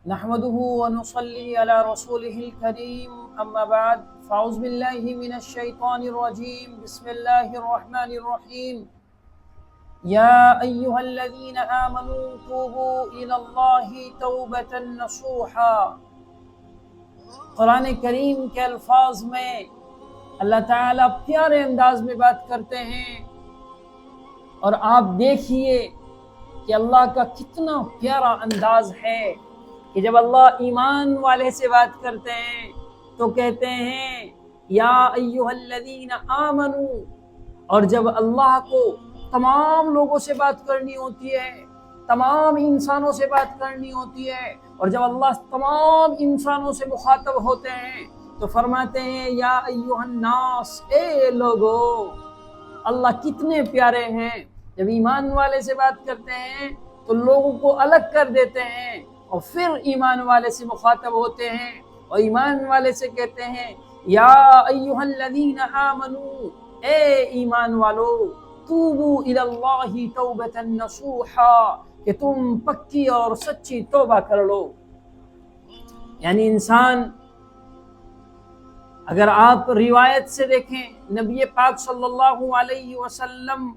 نحمده ونصلي على رسوله الكريم أما بعد فأعوذ بالله من الشيطان الرجيم بسم الله الرحمن الرحيم يا أيها الذين آمنوا توبوا إلى الله توبة نصوحا۔ قرآن کریم کے الفاظ میں اللہ تعالیٰ پیارے انداز میں بات کرتے ہیں، اور آپ دیکھیے کہ اللہ کا کتنا پیارا انداز ہے کہ جب اللہ ایمان والے سے بات کرتے ہیں تو کہتے ہیں یا ایھا الذین آمنو، اور جب اللہ کو تمام لوگوں سے بات کرنی ہوتی ہے، تمام انسانوں سے بات کرنی ہوتی ہے، اور جب اللہ تمام انسانوں سے مخاطب ہوتے ہیں تو فرماتے ہیں یا ایھا الناس، اے لوگو۔ اللہ کتنے پیارے ہیں، جب ایمان والے سے بات کرتے ہیں تو لوگوں کو الگ کر دیتے ہیں، اور پھر ایمان والے سے مخاطب ہوتے ہیں اور ایمان والے سے کہتے ہیں یا ایھا الذین آمنو، اے ایمان والو، توبو الی اللہ توبۃ نصوحا، کہ تم پکی اور سچی توبہ کر لو۔ یعنی انسان، اگر آپ روایت سے دیکھیں، نبی پاک صلی اللہ علیہ وسلم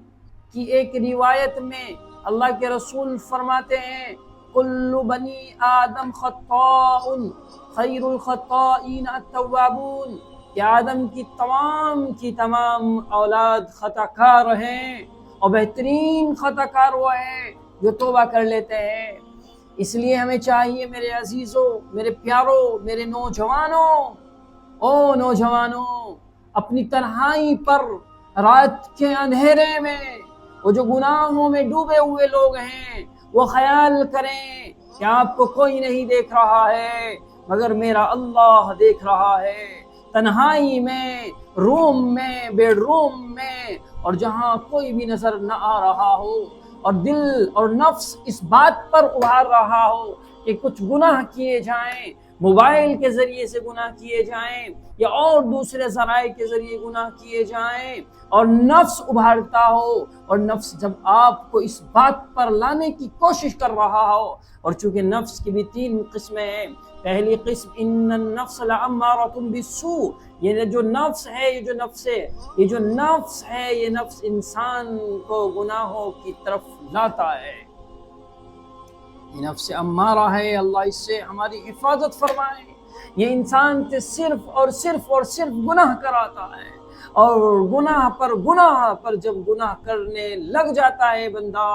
کی ایک روایت میں اللہ کے رسول فرماتے ہیں کل بنی آدم خطاء خیر الخطائین التوابون، کہ آدم کی تمام اولاد خطا کار ہیں، اور بہترین خطا کار وہ ہیں جو توبہ کر لیتے ہیں۔ اس لیے ہمیں چاہیے میرے عزیزوں، میرے پیاروں، میرے نوجوانوں، او نوجوانوں، اپنی تنہائی پر رات کے اندھیرے میں وہ جو گناہوں میں ڈوبے ہوئے لوگ ہیں وہ خیال کریں کہ آپ کو کوئی نہیں دیکھ رہا ہے مگر میرا اللہ دیکھ رہا ہے۔ تنہائی میں، روم میں، بیڈ روم میں، اور جہاں کوئی بھی نظر نہ آ رہا ہو، اور دل اور نفس اس بات پر ابھار رہا ہو کہ کچھ گناہ کیے جائیں، موبائل کے ذریعے سے گناہ کیے جائیں یا اور دوسرے ذرائع کے ذریعے گناہ کیے جائیں، اور نفس ابھارتا ہو، اور نفس جب آپ کو اس بات پر لانے کی کوشش کر رہا ہو، اور چونکہ نفس کی بھی 3 قسمیں ہیں۔ پہلی قسم ان النفس لامارۃ بالسوء، یہ جو نفس ہے، یہ نفس انسان کو گناہوں کی طرف لاتا ہے۔ یہ نفس امارہ ہے، اللہ اس سے ہماری حفاظت فرمائے۔ یہ انسان سے صرف گناہ کراتا ہے، اور گناہ پر جب گناہ کرنے لگ جاتا ہے بندہ،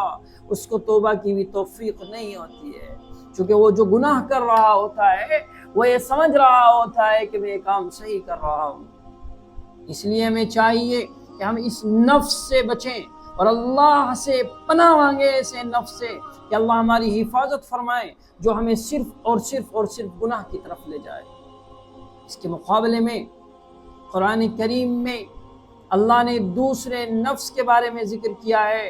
اس کو توبہ کی بھی توفیق نہیں ہوتی ہے، چونکہ وہ جو گناہ کر رہا ہوتا ہے وہ یہ سمجھ رہا ہوتا ہے کہ میں یہ کام صحیح کر رہا ہوں۔ اس لیے ہمیں چاہیے کہ ہم اس نفس سے بچیں اور اللہ سے پناہ مانگے ایسے نفس سے کہ اللہ ہماری حفاظت فرمائے جو ہمیں صرف گناہ کی طرف لے جائے۔ اس کے مقابلے میں قرآن کریم میں اللہ نے دوسرے نفس کے بارے میں ذکر کیا ہے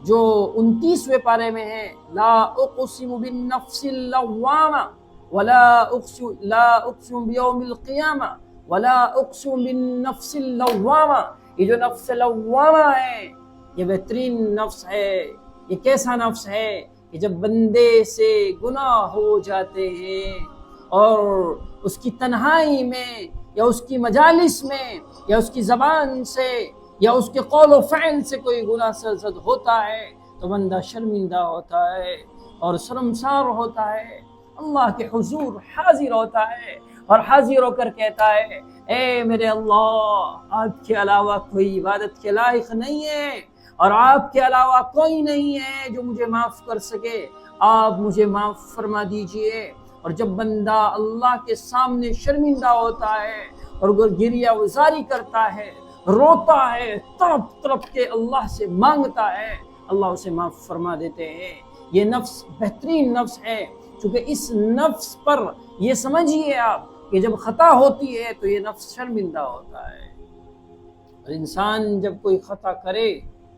جو 29ویں پارے میں ہے، لا اقسم بالنفس اللوامہ ولا اقسم بیوم القیامہ ولا اقسم بالنفس اللوامہ۔ یہ جو نفس لوامہ ہے یہ بہترین نفس ہے۔ یہ کیسا نفس ہے کہ جب بندے سے گناہ ہو جاتے ہیں اور اس کی تنہائی میں یا اس کی مجالس میں یا اس کی زبان سے یا اس کے قول و فعل سے کوئی گناہ سرزد ہوتا ہے تو بندہ شرمندہ ہوتا ہے اور شرمسار ہوتا ہے، اللہ کے حضور حاضر ہوتا ہے، اور حاضر ہو کر کہتا ہے اے میرے اللہ، آپ کے علاوہ کوئی عبادت کے لائق نہیں ہے، اور آپ کے علاوہ کوئی نہیں ہے جو مجھے معاف کر سکے، آپ مجھے معاف فرما دیجئے۔ اور جب بندہ اللہ کے سامنے شرمندہ ہوتا ہے اور گریہ وزاری کرتا ہے، روتا ہے، تڑپ کے اللہ سے مانگتا ہے، اللہ اسے معاف فرما دیتے ہیں۔ یہ نفس بہترین نفس ہے، چونکہ اس نفس پر یہ سمجھیے آپ کہ جب خطا ہوتی ہے تو یہ نفس شرمندہ ہوتا ہے، اور انسان جب کوئی خطا کرے،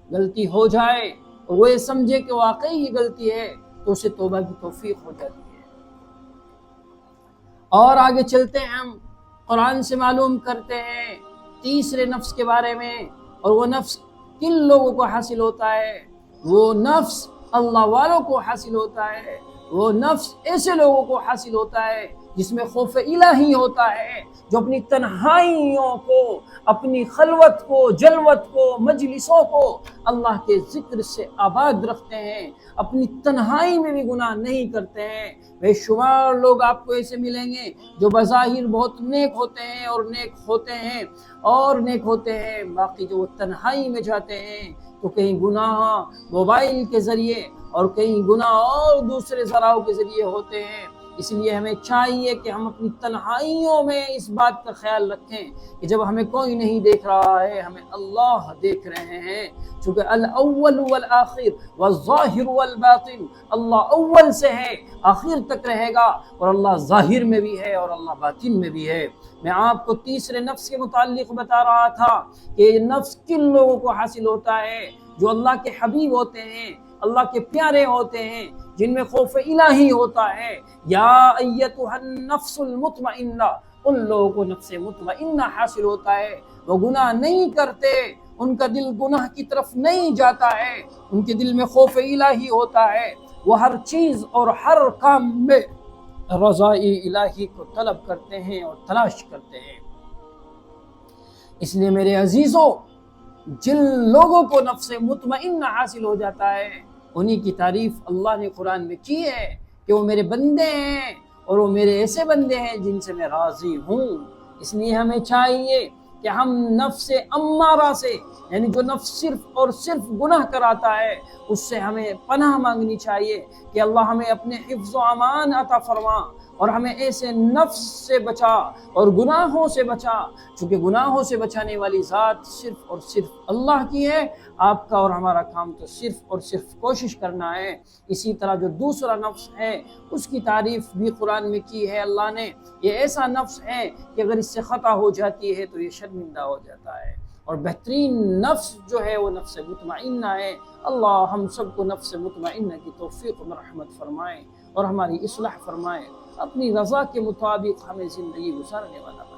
غلطی ہو جائے اور وہ یہ سمجھے کہ واقعی یہ غلطی ہے تو اسے توبہ کی توفیق ہو جاتی ہے۔ اور آگے چلتے ہیں، ہم قرآن سے معلوم کرتے ہیں تیسرے نفس کے بارے میں، اور وہ نفس کن لوگوں کو حاصل ہوتا ہے؟ وہ نفس اللہ والوں کو حاصل ہوتا ہے، وہ نفس ایسے لوگوں کو حاصل ہوتا ہے جس میں خوف الہی ہوتا ہے، جو اپنی تنہائیوں کو، اپنی خلوت کو، جلوت کو، مجلسوں کو اللہ کے ذکر سے آباد رکھتے ہیں، اپنی تنہائی میں بھی گناہ نہیں کرتے ہیں۔ بے شمار لوگ آپ کو ایسے ملیں گے جو بظاہر بہت نیک ہوتے ہیں اور نیک ہوتے ہیں، باقی جو وہ تنہائی میں جاتے ہیں تو کہیں گناہ موبائل کے ذریعے اور کہیں گناہ اور دوسرے ذرائع کے ذریعے ہوتے ہیں۔ اس لیے ہمیں چاہیے کہ ہم اپنی تنہائیوں میں اس بات کا خیال رکھیں کہ جب ہمیں کوئی نہیں دیکھ رہا ہے، ہمیں اللہ دیکھ رہے ہیں، چونکہ الاول والآخر والظاہر والباطن، اللہ اول سے ہے، آخر تک رہے گا، اور اللہ ظاہر میں بھی ہے اور اللہ باطن میں بھی ہے۔ میں آپ کو تیسرے نفس کے متعلق بتا رہا تھا کہ یہ نفس کن لوگوں کو حاصل ہوتا ہے؟ جو اللہ کے حبیب ہوتے ہیں، اللہ کے پیارے ہوتے ہیں، جن میں خوف الہی ہوتا ہے۔ یا ایتھا النفس المطمئنہ، ان لوگوں کو نفس مطمئنہ حاصل ہوتا ہے، وہ گناہ نہیں کرتے، ان کا دل گناہ کی طرف نہیں جاتا ہے، ان کے دل میں خوف الہی ہوتا ہے، وہ ہر چیز اور ہر کام میں رضاء الہی کو طلب کرتے ہیں اور تلاش کرتے ہیں۔ اس لیے میرے عزیزوں، جن لوگوں کو نفس مطمئنہ حاصل ہو جاتا ہے، انہی کی تعریف اللہ نے قرآن میں کی ہے کہ وہ میرے بندے ہیں اور وہ میرے ایسے بندے ہیں جن سے میں راضی ہوں۔ اس لیے ہمیں چاہیے کہ ہم نفس امارہ سے، یعنی جو نفس صرف اور صرف گناہ کراتا ہے، اس سے ہمیں پناہ مانگنی چاہیے کہ اللہ ہمیں اپنے حفظ و امان عطا فرما اور ہمیں ایسے نفس سے بچا اور گناہوں سے بچا، چونکہ گناہوں سے بچانے والی ذات صرف اور صرف اللہ کی ہے۔ آپ کا اور ہمارا کام تو صرف اور صرف کوشش کرنا ہے۔ اسی طرح جو دوسرا نفس ہے، اس کی تعریف بھی قرآن میں کی ہے اللہ نے، یہ ایسا نفس ہے کہ اگر اس سے خطا ہو جاتی ہے تو یہ شرمندہ ہو جاتا ہے، اور بہترین نفس جو ہے وہ نفس مطمئنہ ہے۔ اللہ ہم سب کو نفس مطمئنہ کی توفیق و مرحمت فرمائے اور ہماری اصلاح فرمائے، اپنی رضا کے مطابق ہمیں زندگی گزارنے والا بنائے۔